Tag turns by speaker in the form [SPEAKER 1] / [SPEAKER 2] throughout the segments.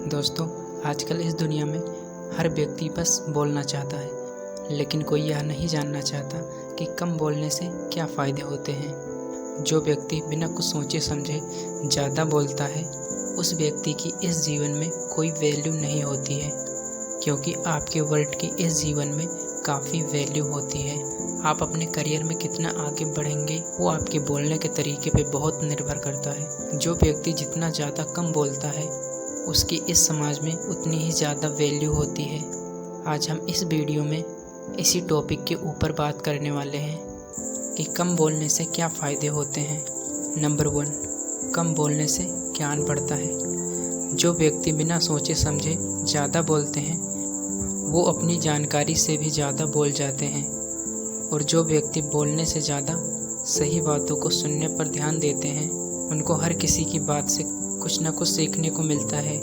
[SPEAKER 1] दोस्तों, आजकल इस दुनिया में हर व्यक्ति बस बोलना चाहता है, लेकिन कोई यह नहीं जानना चाहता कि कम बोलने से क्या फ़ायदे होते हैं। जो व्यक्ति बिना कुछ सोचे समझे ज़्यादा बोलता है, उस व्यक्ति की इस जीवन में कोई वैल्यू नहीं होती है, क्योंकि आपके वर्ड की इस जीवन में काफ़ी वैल्यू होती है। आप अपने करियर में कितना आगे बढ़ेंगे वो आपके बोलने के तरीके पे बहुत निर्भर करता है। जो व्यक्ति जितना ज़्यादा कम बोलता है, उसकी इस समाज में उतनी ही ज़्यादा वैल्यू होती है। आज हम इस वीडियो में इसी टॉपिक के ऊपर बात करने वाले हैं कि कम बोलने से क्या फ़ायदे होते हैं। नंबर 1, कम बोलने से ज्ञान बढ़ता है। जो व्यक्ति बिना सोचे समझे ज़्यादा बोलते हैं, वो अपनी जानकारी से भी ज़्यादा बोल जाते हैं, और जो व्यक्ति बोलने से ज़्यादा सही बातों को सुनने पर ध्यान देते हैं, उनको हर किसी की बात से कुछ न कुछ सीखने को मिलता है।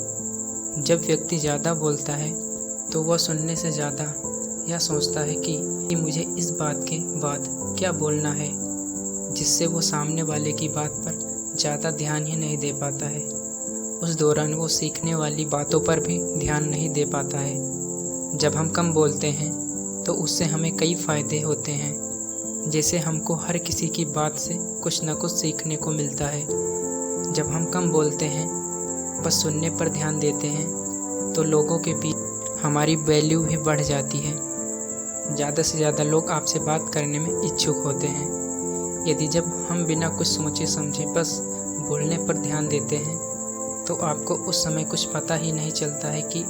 [SPEAKER 1] जब व्यक्ति ज़्यादा बोलता है तो वह सुनने से ज़्यादा यह सोचता है कि मुझे इस बात के बाद क्या बोलना है, जिससे वो सामने वाले की बात पर ज़्यादा ध्यान ही नहीं दे पाता है। उस दौरान वो सीखने वाली बातों पर भी ध्यान नहीं दे पाता है। जब हम कम बोलते हैं तो उससे हमें कई फ़ायदे होते हैं, जैसे हमको हर किसी की बात से कुछ न कुछ सीखने को मिलता है। जब हम कम बोलते हैं, बस सुनने पर ध्यान देते हैं, तो लोगों के बीच हमारी वैल्यू भी बढ़ जाती है। ज़्यादा से ज़्यादा लोग आपसे बात करने में इच्छुक होते हैं। यदि जब हम बिना कुछ सोचे समझे बस बोलने पर ध्यान देते हैं, तो आपको उस समय कुछ पता ही नहीं चलता है कि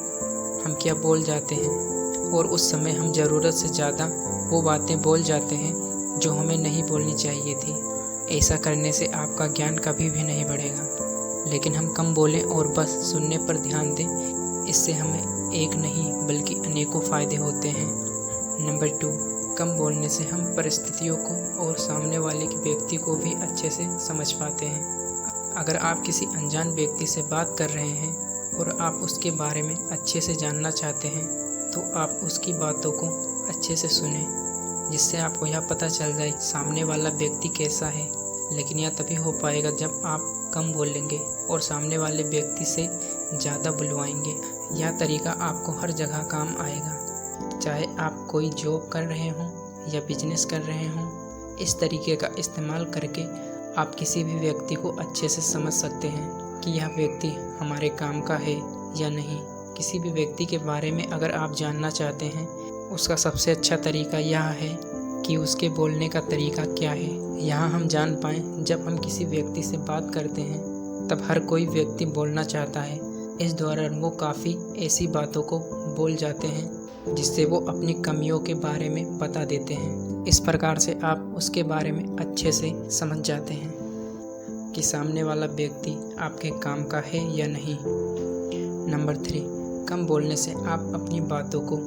[SPEAKER 1] हम क्या बोल जाते हैं, और उस समय हम ज़रूरत से ज़्यादा वो बातें बोल जाते हैं जो हमें नहीं बोलनी चाहिए थी। ऐसा करने से आपका ज्ञान कभी भी नहीं बढ़ेगा। लेकिन हम कम बोलें और बस सुनने पर ध्यान दें, इससे हमें एक नहीं बल्कि अनेकों फ़ायदे होते हैं। नंबर 2, कम बोलने से हम परिस्थितियों को और सामने वाले के व्यक्ति को भी अच्छे से समझ पाते हैं। अगर आप किसी अनजान व्यक्ति से बात कर रहे हैं और आप उसके बारे में अच्छे से जानना चाहते हैं, तो आप उसकी बातों को अच्छे से सुनें, जिससे आपको यह पता चल जाए सामने वाला व्यक्ति कैसा है। लेकिन यह तभी हो पाएगा जब आप कम बोलेंगे और सामने वाले व्यक्ति से ज़्यादा बुलवाएंगे। यह तरीका आपको हर जगह काम आएगा, चाहे आप कोई जॉब कर रहे हों या बिजनेस कर रहे हों। इस तरीके का इस्तेमाल करके आप किसी भी व्यक्ति को अच्छे से समझ सकते हैं कि यह व्यक्ति हमारे काम का है या नहीं। किसी भी व्यक्ति के बारे में अगर आप जानना चाहते हैं, उसका सबसे अच्छा तरीका यह है कि उसके बोलने का तरीका क्या है। यहाँ हम जान पाएँ, जब हम किसी व्यक्ति से बात करते हैं तब हर कोई व्यक्ति बोलना चाहता है। इस दौरान वो काफ़ी ऐसी बातों को बोल जाते हैं जिससे वो अपनी कमियों के बारे में बता देते हैं। इस प्रकार से आप उसके बारे में अच्छे से समझ जाते हैं कि सामने वाला व्यक्ति आपके काम का है या नहीं। नंबर 3, कम बोलने से आप अपनी बातों को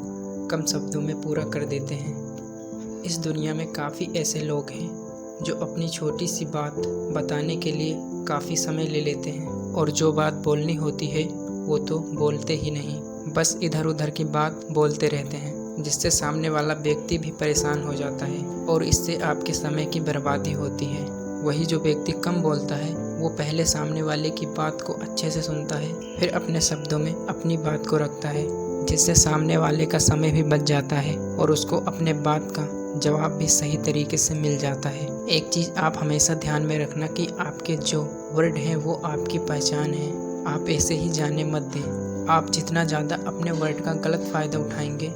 [SPEAKER 1] कम शब्दों में पूरा कर देते हैं। इस दुनिया में काफ़ी ऐसे लोग हैं जो अपनी छोटी सी बात बताने के लिए काफ़ी समय ले लेते हैं, और जो बात बोलनी होती है वो तो बोलते ही नहीं, बस इधर उधर की बात बोलते रहते हैं, जिससे सामने वाला व्यक्ति भी परेशान हो जाता है और इससे आपके समय की बर्बादी होती है। वही जो व्यक्ति कम बोलता है, वो पहले सामने वाले की बात को अच्छे से सुनता है, फिर अपने शब्दों में अपनी बात को रखता है, जिससे सामने वाले का समय भी बच जाता है और उसको अपने बात का जवाब भी सही तरीके से मिल जाता है। एक चीज़ आप हमेशा ध्यान में रखना कि आपके जो वर्ड हैं वो आपकी पहचान है। आप ऐसे ही जाने मत दें। आप जितना ज़्यादा अपने वर्ड का गलत फ़ायदा उठाएंगे,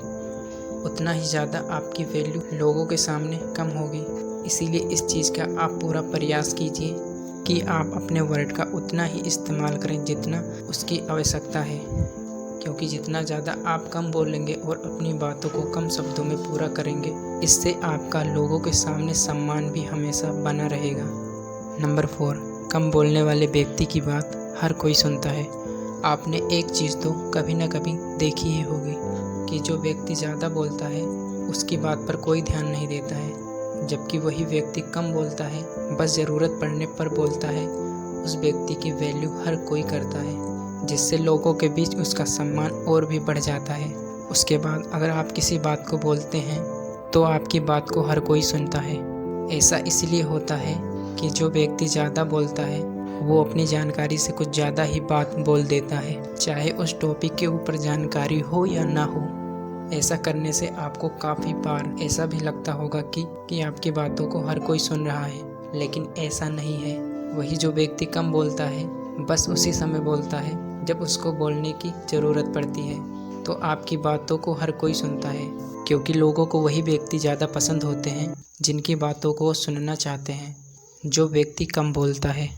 [SPEAKER 1] उतना ही ज़्यादा आपकी वैल्यू लोगों के सामने कम होगी। इसीलिए इस चीज़ का आप पूरा प्रयास कीजिए कि आप अपने वर्ड का उतना ही इस्तेमाल करें जितना उसकी आवश्यकता है, क्योंकि जितना ज़्यादा आप कम बोलेंगे और अपनी बातों को कम शब्दों में पूरा करेंगे, इससे आपका लोगों के सामने सम्मान भी हमेशा बना रहेगा। नंबर 4, कम बोलने वाले व्यक्ति की बात हर कोई सुनता है। आपने एक चीज़ तो कभी ना कभी देखी ही होगी कि जो व्यक्ति ज़्यादा बोलता है उसकी बात पर कोई ध्यान नहीं देता है, जबकि वही व्यक्ति कम बोलता है, बस ज़रूरत पड़ने पर बोलता है। उस व्यक्ति की वैल्यू हर कोई करता है, जिससे लोगों के बीच उसका सम्मान और भी बढ़ जाता है। उसके बाद अगर आप किसी बात को बोलते हैं तो आपकी बात को हर कोई सुनता है। ऐसा इसलिए होता है कि जो व्यक्ति ज़्यादा बोलता है वो अपनी जानकारी से कुछ ज़्यादा ही बात बोल देता है, चाहे उस टॉपिक के ऊपर जानकारी हो या ना हो। ऐसा करने से आपको काफ़ी बार ऐसा भी लगता होगा कि आपकी बातों को हर कोई सुन रहा है, लेकिन ऐसा नहीं है। वही जो व्यक्ति कम बोलता है, बस उसी समय बोलता है जब उसको बोलने की ज़रूरत पड़ती है, तो आपकी बातों को हर कोई सुनता है, क्योंकि लोगों को वही व्यक्ति ज़्यादा पसंद होते हैं जिनकी बातों को वो सुनना चाहते हैं। जो व्यक्ति कम बोलता है